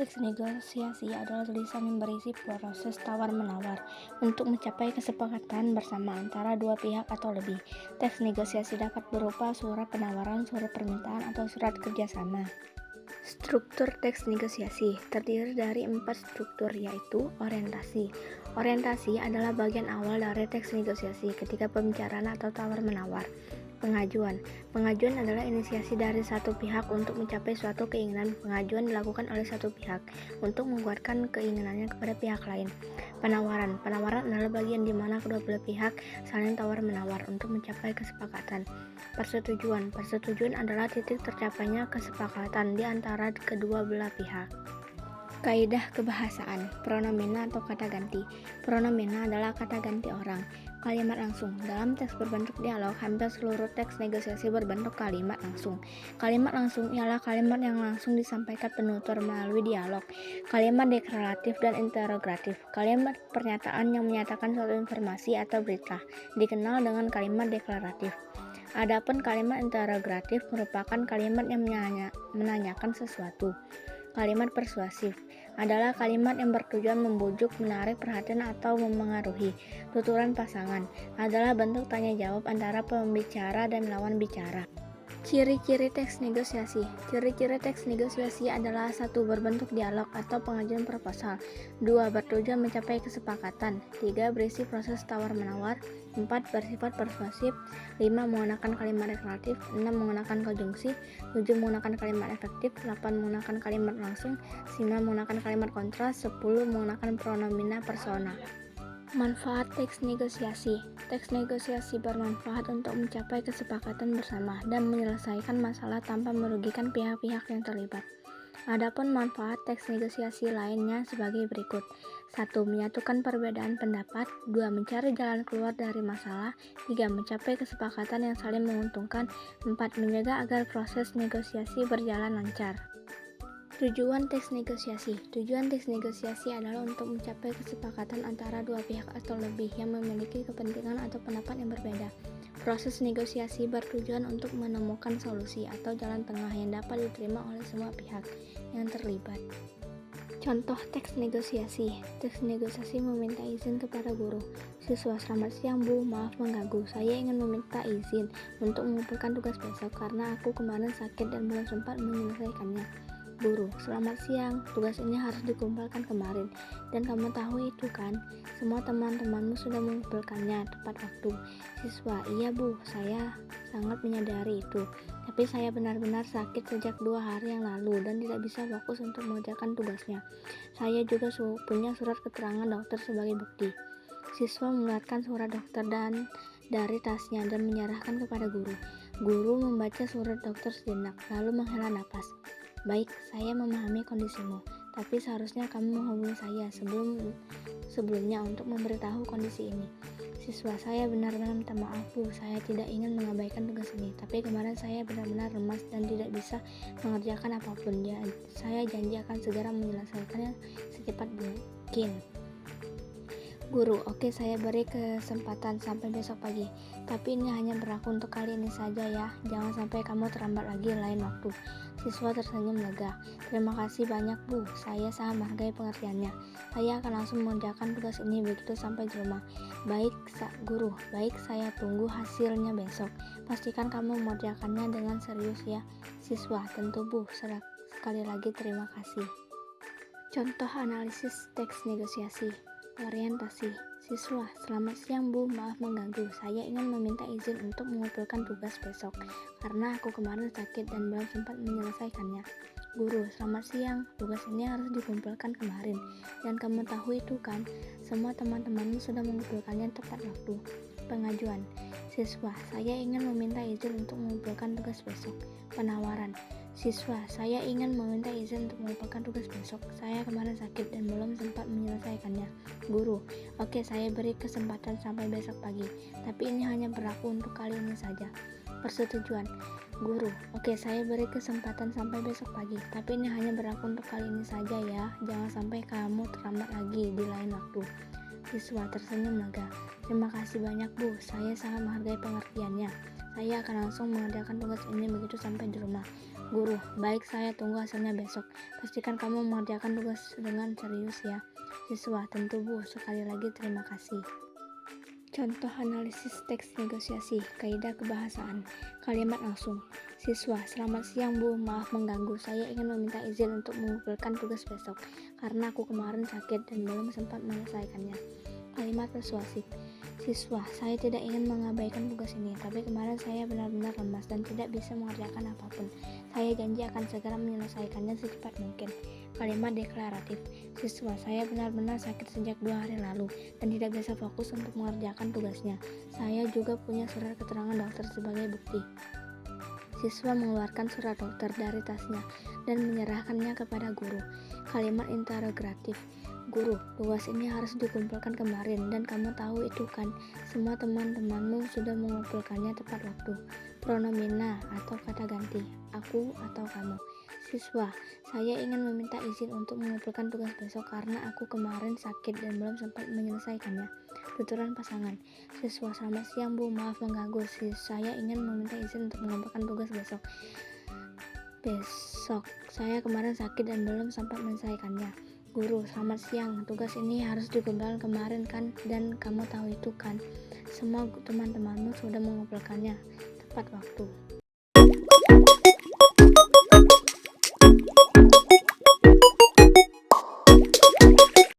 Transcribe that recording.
Teks negosiasi adalah tulisan yang berisi proses tawar-menawar untuk mencapai kesepakatan bersama antara dua pihak atau lebih. Teks negosiasi dapat berupa surat penawaran, surat permintaan, atau surat kerjasama. Struktur teks negosiasi terdiri dari 4 struktur, yaitu orientasi. Orientasi adalah bagian awal dari teks negosiasi ketika pembicaraan atau tawar-menawar. Pengajuan. Pengajuan adalah inisiasi dari satu pihak untuk mencapai suatu keinginan. Pengajuan dilakukan oleh satu pihak untuk menguatkan keinginannya kepada pihak lain. Penawaran. Penawaran adalah bagian di mana kedua belah pihak saling tawar-menawar untuk mencapai kesepakatan. Persetujuan. Persetujuan adalah titik tercapainya kesepakatan di antara kedua belah pihak. Kaidah kebahasaan. Pronomina atau kata ganti. Pronomina adalah kata ganti orang. Kalimat langsung. Dalam teks berbentuk dialog, hampir seluruh teks negosiasi berbentuk kalimat langsung. Kalimat langsung ialah kalimat yang langsung disampaikan penutur melalui dialog. Kalimat deklaratif dan interrogatif. Kalimat pernyataan yang menyatakan suatu informasi atau berita dikenal dengan kalimat deklaratif. Adapun kalimat interrogatif merupakan kalimat yang menanyakan sesuatu. Kalimat persuasif adalah kalimat yang bertujuan membujuk, menarik perhatian, atau memengaruhi. Tuturan pasangan adalah bentuk tanya jawab antara pembicara dan lawan bicara. Ciri-ciri teks negosiasi. Ciri-ciri teks negosiasi adalah 1. Berbentuk dialog atau pengajuan proposal. 2. Bertujuan mencapai kesepakatan. 3. Berisi proses tawar-menawar. 4. Bersifat persuasif. 5. Menggunakan kalimat deklaratif. 6. Menggunakan konjungsi. 7. Menggunakan kalimat efektif. 8. Menggunakan kalimat langsung. 9. Menggunakan kalimat kontras. 10. Menggunakan pronomina persona. Manfaat teks negosiasi. Teks negosiasi bermanfaat untuk mencapai kesepakatan bersama dan menyelesaikan masalah tanpa merugikan pihak-pihak yang terlibat. Adapun manfaat teks negosiasi lainnya sebagai berikut. 1. Menyatukan perbedaan pendapat. 2. Mencari jalan keluar dari masalah. 3. Mencapai kesepakatan yang saling menguntungkan. 4. Menjaga agar proses negosiasi berjalan lancar. Tujuan teks negosiasi. Tujuan teks negosiasi adalah untuk mencapai kesepakatan antara dua pihak atau lebih yang memiliki kepentingan atau pendapat yang berbeda. Proses negosiasi bertujuan untuk menemukan solusi atau jalan tengah yang dapat diterima oleh semua pihak yang terlibat. Contoh teks negosiasi. Teks negosiasi meminta izin kepada guru. Siswa, selamat siang Bu, maaf mengganggu. Saya ingin meminta izin untuk mengumpulkan tugas besok karena aku kemarin sakit dan belum sempat menyelesaikannya. Guru, selamat siang, tugas ini harus dikumpulkan kemarin, dan kamu tahu itu kan, semua teman-temanmu sudah mengumpulkannya tepat waktu. Siswa, iya Bu, saya sangat menyadari itu, tapi saya benar-benar sakit sejak 2 hari yang lalu dan tidak bisa fokus untuk mengerjakan tugasnya. Saya juga punya surat keterangan dokter sebagai bukti. Siswa mengeluarkan surat dokter dari tasnya dan menyerahkan kepada guru. Guru membaca surat dokter sejenak, lalu menghela napas. Baik, saya memahami kondisimu, tapi seharusnya kamu menghubungi saya sebelumnya untuk memberitahu kondisi ini. Siswa, saya benar-benar minta maaf Bu, saya tidak ingin mengabaikan tugas ini, tapi kemarin saya benar-benar lemas dan tidak bisa mengerjakan apapun. Saya janji akan segera menyelesaikannya secepat mungkin. Guru, oke, saya beri kesempatan sampai besok pagi, tapi ini hanya berlaku untuk kali ini saja ya, jangan sampai kamu terlambat lagi lain waktu. Siswa tersenyum lega. Terima kasih banyak Bu, saya sangat menghargai pengertiannya. Saya akan langsung mengerjakan tugas ini begitu sampai di rumah. Baik, Guru, baik, saya tunggu hasilnya besok. Pastikan kamu mengerjakannya dengan serius ya. Siswa, tentu Bu, sekali lagi terima kasih. Contoh analisis teks negosiasi. Orientasi. Siswa, selamat siang Bu, maaf mengganggu. Saya ingin meminta izin untuk mengumpulkan tugas besok karena aku kemarin sakit dan belum sempat menyelesaikannya. Guru, selamat siang. Tugas ini harus dikumpulkan kemarin dan kamu tahu itu kan, semua teman-temanmu sudah mengumpulkannya tepat waktu. Pengajuan. Siswa, saya ingin meminta izin untuk mengumpulkan tugas besok. Penawaran. Siswa, saya ingin meminta izin untuk mengumpulkan tugas besok. Saya kemarin sakit dan belum sempat menyelesaikannya. Guru, oke, saya beri kesempatan sampai besok pagi, tapi ini hanya berlaku untuk kali ini saja. Persetujuan. Guru, oke, saya beri kesempatan sampai besok pagi, tapi ini hanya berlaku untuk kali ini saja ya. Jangan sampai kamu terlambat lagi di lain waktu. Siswa tersenyum lega. Terima kasih banyak Bu, saya sangat menghargai pengertiannya. Saya akan langsung mengerjakan tugas ini begitu sampai di rumah. Guru, baik, saya tunggu hasilnya besok. Pastikan kamu mengerjakan tugas dengan serius ya. Siswa, tentu Bu. Sekali lagi terima kasih. Contoh analisis teks negosiasi, kaidah kebahasaan, kalimat langsung. Siswa, selamat siang Bu, maaf mengganggu. Saya ingin meminta izin untuk mengumpulkan tugas besok, karena aku kemarin sakit dan belum sempat menyelesaikannya. Kalimat persuasif. Siswa, saya tidak ingin mengabaikan tugas ini, tapi kemarin saya benar-benar lemas dan tidak bisa mengerjakan apapun. Saya janji akan segera menyelesaikannya secepat mungkin. Kalimat deklaratif. Siswa, saya benar-benar sakit sejak 2 hari lalu dan tidak bisa fokus untuk mengerjakan tugasnya. Saya juga punya surat keterangan dokter sebagai bukti. Siswa mengeluarkan surat dokter dari tasnya dan menyerahkannya kepada guru. Kalimat interogatif. Guru, tugas ini harus dikumpulkan kemarin dan kamu tahu itu kan, semua teman-temanmu sudah mengumpulkannya tepat waktu. Pronomina atau kata ganti, aku atau kamu. Siswa, saya ingin meminta izin untuk mengumpulkan tugas besok karena aku kemarin sakit dan belum sempat menyelesaikannya. Tuturan pasangan. Siswa, selamat siang Bu, maaf mengganggu. Saya ingin meminta izin untuk mengumpulkan tugas besok. Saya kemarin sakit dan belum sempat menyelesaikannya. Guru, selamat siang. Tugas ini harus dikumpulkan kemarin kan, dan kamu tahu itu kan, semua teman-temanmu sudah mengumpulkannya tepat waktu.